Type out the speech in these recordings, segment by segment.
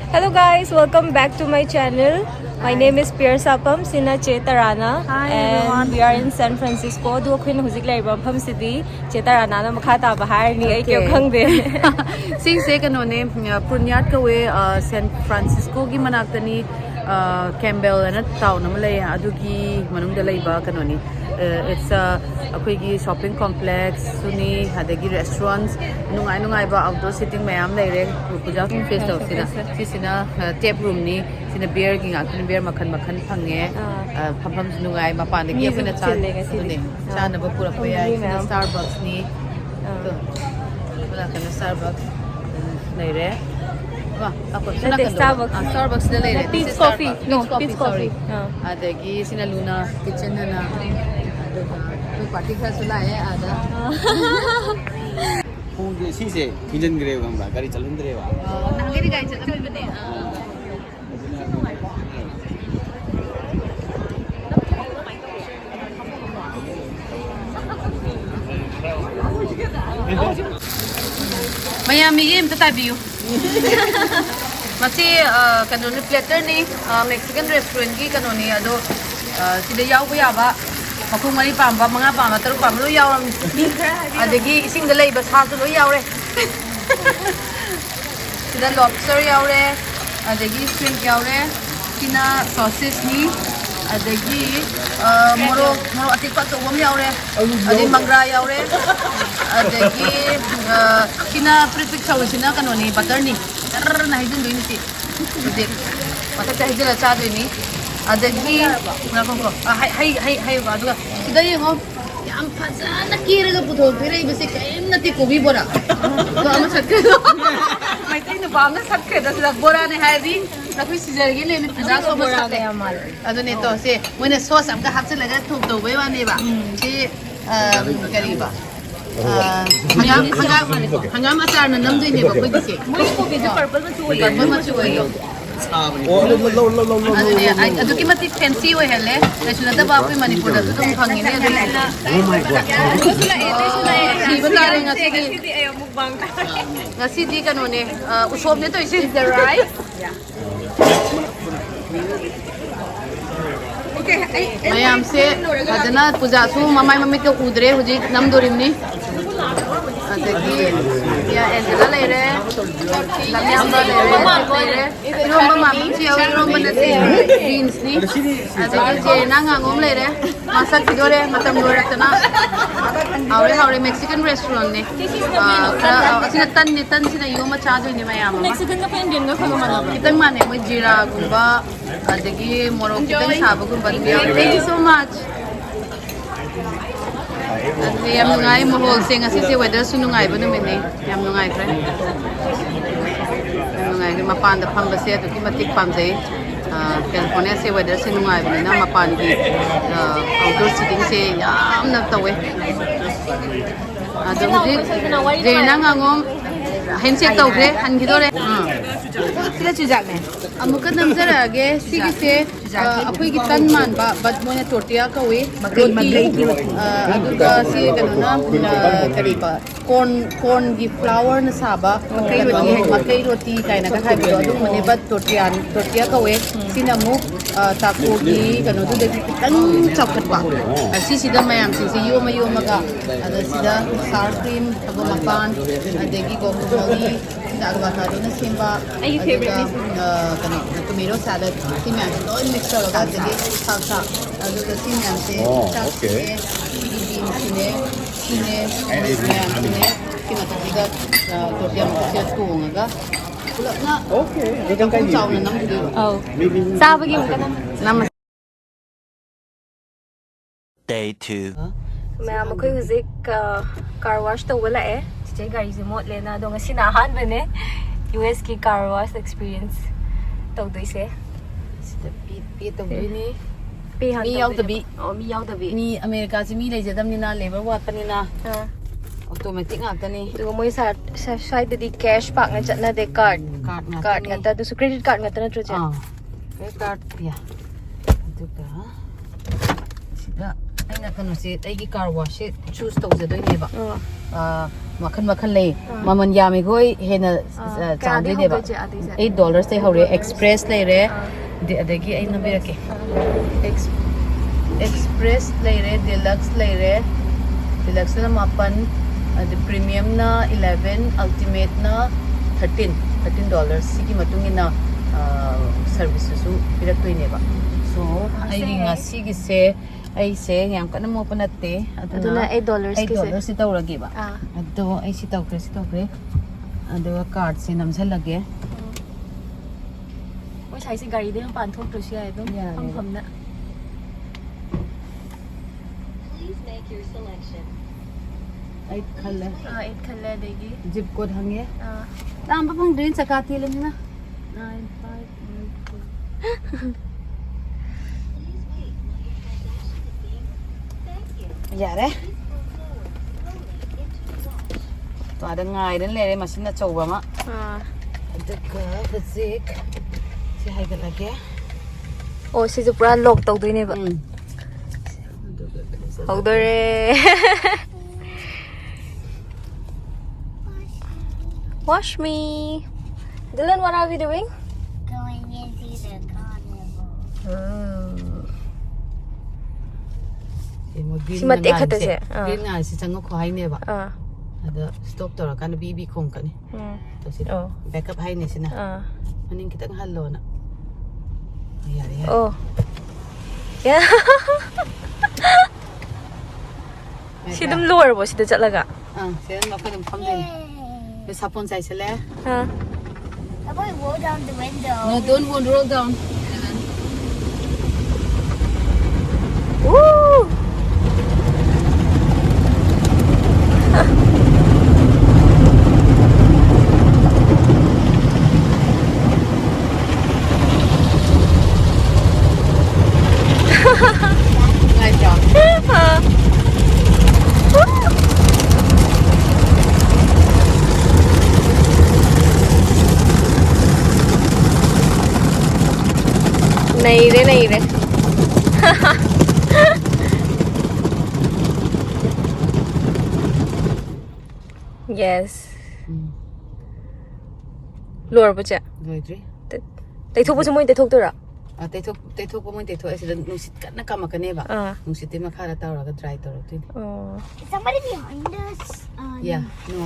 Hello guys, welcome back to my channel. My name is Sapam Sina Chetarana. Hi, and everyone. we are in San Francisco. Do Queen Huzik Labour Pum City, Chetarana Makata Bahar ni ay kyo kang de. Sing se kanone Punyat kawe San Francisco gi manaktani Campbell and town namalay adugi manungda laiba kanoni. It's a shopping complex, suni hadagi restaurants, nungai ba outdoor sitting mayam laire puja face daw sina tap room ni sina beer gi ngak beer makan phange pham nungai mapandagi apna cha na ba pura paya sina Starbucks ni wala kana Starbucks laire Starbucks na laire Peach Coffee. No, Peach sorry. Coffee. Adagi sina Luna kitchen na party ka sula ada 홍대 시세 기전 그래요 간다 가리 잘 흔들어요. 나게리 가이 저 그러네. Miami game tatabiyo. Masi kanoni platter ni Mexican restaurant ki kanoni ado sida yaw ko yaba Makung mani pamba mga pamba taruk pamba lo yaw ram adagi ising dalay bas ha lo yaw re sida lobster yaw re adagi shrimp yaw re kina sausage ni adagi moro atik pa to bom yaw re adagi mangra yaw re adagi kina pritik chaw sina kanoni butter ni tar na hidin do ni ti dik mata cha hidila cha do ni adagi nakongko hay aduga sida yengo yam phajana kiraga puthok thire bese kaim nati kobi bora to ama sakhe mai tai na bam na sakhe da sida bora ne haidi na koi sijar ge le ne phaja so ma sakhe amal adune to se moine sauce am ka hapse laga thok to bai wa ne ba se kariba hangam achar na nam doi ne ba koi dise moi ko ge purple ma chu yo aduki mati fancy way hele lesuna da ba koi manipur da tum phangi ne oh my god si batare ngasi ayo mukbang ngasi di kanone usob ne to ise the rice mayam se adana puja su mamai mami ko udre huji nam dorim ni adagi ya endela lere lamyamba lere romba mami chi romba na beans ni adagi je nanga ngom lere masak kidore matam doratna aure Mexican restaurant ne asina tan sina yoma cha do ni mayam Mexican ka pa Indian ka kamo kitang mane mo jira gumba adagi morok kitang sabo gumba thank you so much yam nungai mahol se ngasi se weather su nungai ba namin ni yam nungai tre nungai ki mapan da phang ba se to ki matik pam jai California se weather se nungai ba na mapan ki outdoor sitting se yam na tawe ado je na ngom handshake tawre han gi dore sila chujak ne amuka namjara ge sigi se apoi gi tan man ba but moine tortilla ka we aduga si kanuna kariba corn gi flour na saba makai roti kaina ka khai bi adu mane ba tortilla ka we sinamu taco gi kanu du de tan chakhat ba asi sida mayam si yoma ga ada sida sour cream abo mapan adegi guacamole aduga ta na sangba ay favorite kanu tomato salad si mayam to mix karaga adegi salsa aduga si mayam se okay sine kina tagiga tortilla mo siya tunga pula na okay kung chaw na nang dito oh sabagi mo kana namas Day 2. Maya makoy huzik car wash to wala Chichay gari simot le na do nga sinahan ba ne US ki car wash experience to do ise sida pi to ni pihan mi yaw tabi mi yaw tabi ni America si mi lay jadam ni na labor wat pa ni na automatic nga tani do mo sa side di cash pa nga chat na de card nga ta do credit card nga ta na tro chat credit card ya aduga sida ay ꯑꯩꯅ ꯀꯩꯅꯣꯁꯦ ꯑꯩꯒꯤ car ꯋꯥꯁꯁꯦ choose ꯇꯧꯖꯗꯣꯏꯅꯦꯕ ꯃꯈꯜ ꯃꯈꯜ ꯂꯩ ꯃꯃꯜ ꯌꯥꯝꯃꯤꯈꯣꯏ ꯍꯦꯟꯅ ꯆꯥꯎꯗꯣꯏꯅꯦꯕ $8 ꯇꯩ ꯍꯧꯔꯦ ꯑꯦꯛꯁꯄ꯭ꯔꯦꯁ ꯂꯩꯔꯦ ꯑꯗꯒꯤ ꯑꯩ ꯅꯝꯕꯤꯔꯛꯀꯦ ꯑꯦꯛꯁꯄ꯭ꯔꯦꯁ ꯂꯩꯔꯦ ꯗꯤꯂꯛꯁ ꯂꯩꯔꯦ ꯗꯤꯂꯛꯁꯅ 9 ꯑꯗ ꯄ꯭रीमियमꯅ 11 ꯑꯜꯇꯤꯃꯦꯠꯅ $13 ꯁꯤꯒꯤ ꯃꯇꯨꯡ ꯏꯟꯅ ꯁꯔꯚꯤꯁꯁꯨ ꯄꯤꯔꯛꯇꯣꯏꯅꯦꯕ ꯁꯣ ꯑꯩꯒꯤ ꯉꯁꯤꯒꯤꯁꯦ ꯑꯩꯁꯦ ꯌꯥꯝ ꯀꯟꯅ ꯃꯣꯠꯄ ꯅꯠꯇꯦ ꯑꯗꯨꯅ $8 ꯁꯤ ꯇꯧꯔꯒꯦꯕ ꯑꯗꯣ ꯑꯩ ꯁꯤ ꯇꯧꯈ꯭ꯔꯦ ꯑꯗꯨꯒ ꯀꯥꯔꯗꯁꯦ ꯅꯝꯁꯜꯂꯒꯦ ꯃꯣꯏ ꯁꯥꯏꯁꯦ ꯒꯥꯔꯤꯗ ꯌꯥꯝ ꯄꯥꯟꯊꯣꯛꯇ꯭ꯔꯁꯨ ꯌꯥꯏ ꯑꯗꯨꯝ ꯐꯝꯐꯝꯅ ꯑꯩ ꯈꯜꯂꯦ ꯑꯗꯒꯤ ꯖꯤꯞ ꯀꯣꯗ ꯍꯪꯉꯦ ꯇꯥꯝꯕ ꯐꯪꯗ꯭ꯔꯦ ꯆꯀꯥ ꯇꯦꯜꯂꯕꯅꯤꯅ 95 ꯌꯥꯔꯦ ꯑꯗ ꯉꯥꯏꯗꯅ ꯂꯩꯔꯦ ꯃꯁꯤꯟ ꯑꯆꯧꯕ ꯑꯃ ꯑꯗꯨꯒ ꯍꯧꯖꯤꯛ ꯁꯤ ꯍꯥꯏꯒꯠꯂꯒꯦ ꯑꯣ ꯁꯤꯁꯨ ꯄꯨꯔꯥ ꯂꯣꯛ ꯇꯧꯗꯣꯏꯅꯦꯕ ꯍꯧꯗꯣꯔꯦ Wash me. Dylan, what are we doing? Going into the carnival. Si mate khatase. Green ngasi changa ko hai neba. Ada stop tora kan bibi khom kani. To si backup hai ne sina. Maning kitang hallo na. Yare yare. Oh. Yeah. Sidum lower bo sida chatlaga. Sidan makadum pham din. Sapon sai sele. How about we roll down the window? No, don't roll down. Woo! Nice job. नहीं रे yes lower po siya Goitri. Taythok po sa mo yung taythok to ra Taythok po mo taythok ay sila nusit ka na kamakane ba nusit ay makara tawra ka dry tawra to Is somebody behind us? yeah no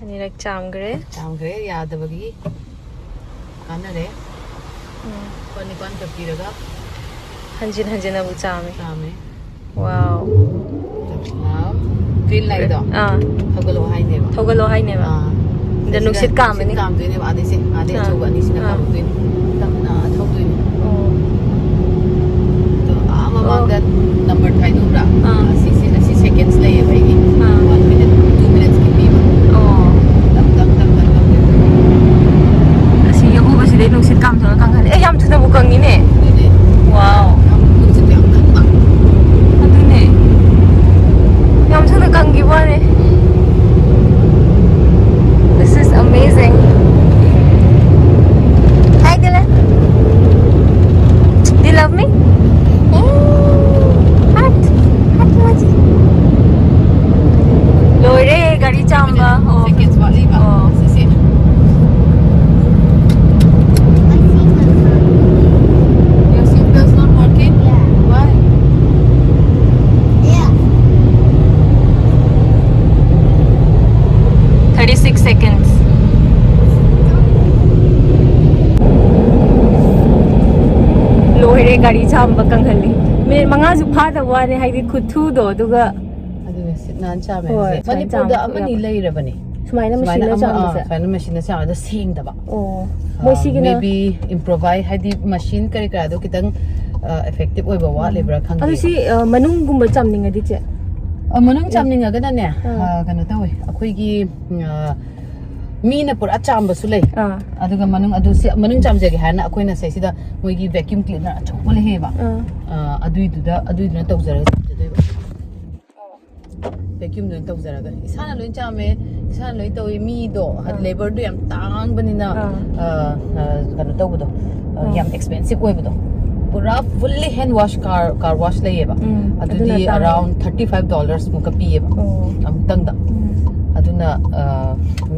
Ani like chamgre yadabagi kanare pani pan kapiraga hanjin abu chame chame wow green light do thogalo hai ne ba the nuksit kam ni ne ba ade se ade choba ni sina kam tuin tamna thogin to ama bangda number thai no ra si seconds lay bhai 1 minute 2 minutes ki pi asi yago ba sidai nuksit kam thora kang han yam thuna bu kang ni ne wow adune yam thuna kang gi ba ne this is amazing hi Dylan do you love me heart emoji lore gari gari chamba kanghali me manga su phada wani haidi khuthu do duga ꯑꯗꯨꯅ ꯁꯤꯠ ꯅꯥꯟ ꯆꯥꯝꯃꯦ ꯍꯣꯏ, ꯍꯥꯏꯁꯦ ꯃꯅꯤꯄꯨꯔꯗ ꯑꯃꯅꯤ ꯂꯩꯔꯕꯅꯦ sumaina machine la chamba ꯁꯨꯃꯥꯏꯅ ꯃꯦꯆꯤꯟꯅ ꯆꯥꯝꯕꯗ ꯁꯦꯡꯗꯕ oh moi sigina maybe improvise ꯍꯥꯏꯗꯤ ꯃꯦꯆꯤꯟ ꯀꯔꯤ ꯀꯔꯥꯗꯣ ꯈꯤꯇꯪ effective ꯑꯣꯏꯕ ꯋꯥꯠꯂꯤꯕ꯭ꯔꯥ ꯈꯪꯗꯦ adu si manungumba chamningadi che ꯃꯅꯨꯡ ꯆꯥꯝꯅꯤꯡꯉꯒꯅꯅꯦ ꯀꯩꯅꯣ ꯇꯧꯋꯦ ꯑꯩꯈꯣꯏꯒꯤ ꯃꯤꯅ ꯄꯨꯔꯥ ꯆꯥꯝꯕꯁꯨ ꯂꯩ ꯑꯗꯨꯒ ꯃꯅꯨꯡ ꯆꯥꯝꯖꯒꯦ ꯍꯥꯏꯅ ꯑꯩꯈꯣꯏꯅ ꯁꯤꯗ ꯃꯣꯏꯒꯤ ꯚꯦꯀ꯭ꯌꯨꯝ ꯀ꯭ꯂꯤꯅꯔ ꯑꯆꯧꯕ ꯂꯩꯌꯦꯕ ꯑꯗꯨꯏꯗꯨꯅ ꯇꯧꯖꯔꯒ ꯆꯥꯝꯖꯗꯣꯏꯕ ꯚꯦꯀ꯭ꯌꯨꯝꯗꯨꯅ ꯇꯧꯖꯔꯒ ꯏꯁꯥꯅ ꯂꯣꯏ ꯆꯥꯝꯃꯦ ꯏꯁꯥꯅ ꯂꯣꯏ ꯇꯧꯋꯤ ꯃꯤꯗꯣ ꯂꯦꯕꯔꯗꯣ ꯌꯥꯝ ꯇꯥꯡꯕꯅꯤꯅ ꯀꯩꯅꯣ ꯇꯧꯕꯗꯣ ꯌꯥꯝ ꯑꯦꯛꯁꯄꯦꯟꯁꯤቭ ꯑꯣꯏꯕꯗꯣ pura fully hand wash car wash layeba adudi around $35 muka piyeba amtangda aduna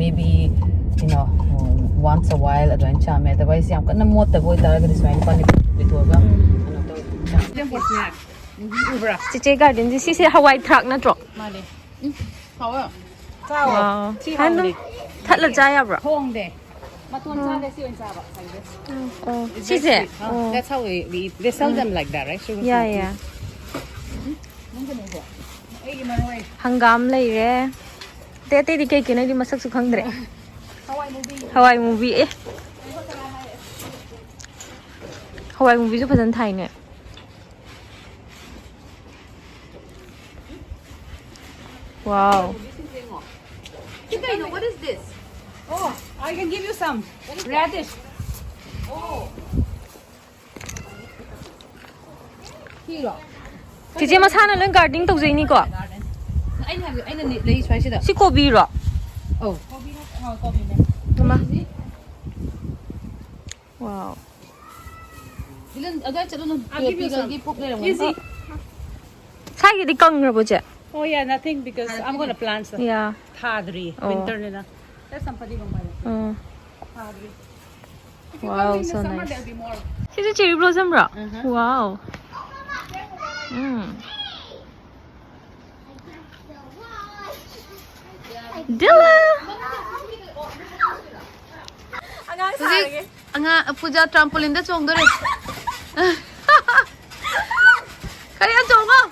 maybe you know once a while adwan chame otherwise yam kana mota boy taraga diswain pani bitoga chiche garden ji si hawai thrak na tro male hawa wow hanum thatla cha ya bro hongde maton cha de si on cha ba si se that's how we eat. They sell them like that, right? Sugar yeah hangam lai re te te di kai ke na di masak su khang dre hawai movie eh hawai movie su phajan thai ne wow what is this? Oh, I can give you some radish. Oh. Chiche masana lang gardening tau jai ni ko Aina lei swai sida. si kobi ro Oh. Kobi ne. mama wow Dilan aga chalo no. I'll give you some. Easy. sai di kang ro bo che Oh yeah, nothing because I'm gonna plant some yeah thadri winter nila. There's somebody going to buy thadri. wow so nice There'll be more. This is cherry blossom ro wow Dilla Anga puja trampoline da chong dore. Kaya chong ah.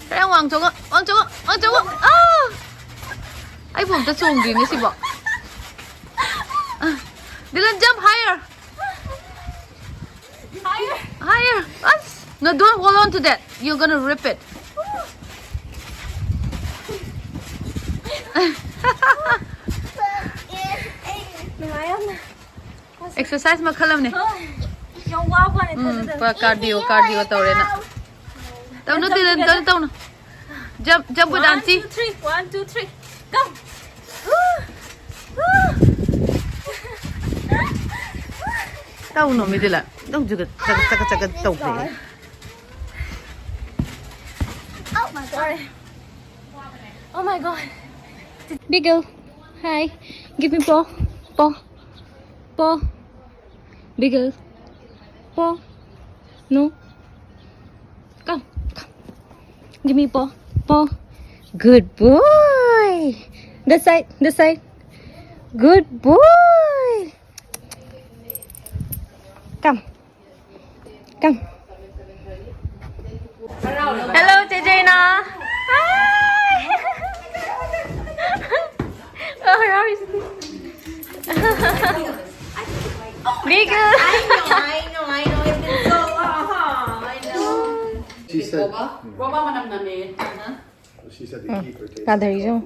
Kaya wang chong ah. Ai bom ta chong din ni si bo. Dylan jump higher. Higher. No, don't hold on to that. You're gonna rip it. Exercise makhalam ne. yung wow pa ni Pa cardio tawre na. Taw na Dylan, taw na. Jump with auntie. 1 2 3 go Taw no mi Dylan. Dong juga taka taw pe. oh my god big girl hi give me paw big girl paw no come give me paw good boy this side good boy come hello Jejena hi oh how is big girl I know. It's been so long. I know. She said, Roba manam na me. she said the keeper tastes là thấy không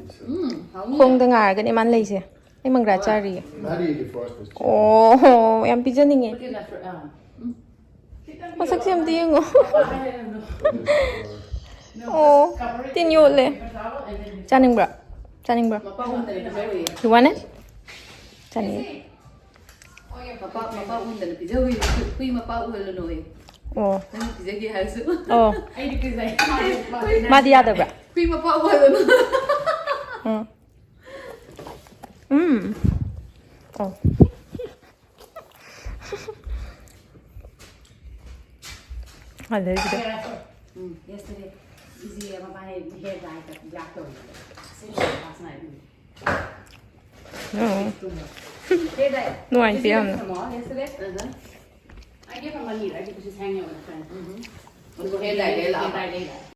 không ta ngài cái này ăn lấy gì em mang ra cha gì How do you get frost? ồ em bây giờ này nghe mà sắc xem tiếng ngô ồ tin nhột lên cha ninh bro you want it cha ninh Mapa unda na pijawi. Kui mapa ulo noi. ồ Nani pijagi hasu. ồ mà đi ra được bro Kui mapa ulo no. ồ à lấy gì đấy Yesterday. Easy, my hair dye that black tone. Last night. No. Hair dye. No idea. Yesterday. I gave her money, right? Because she's hanging out with a friend. Hair dye, hair dye. Hair dye.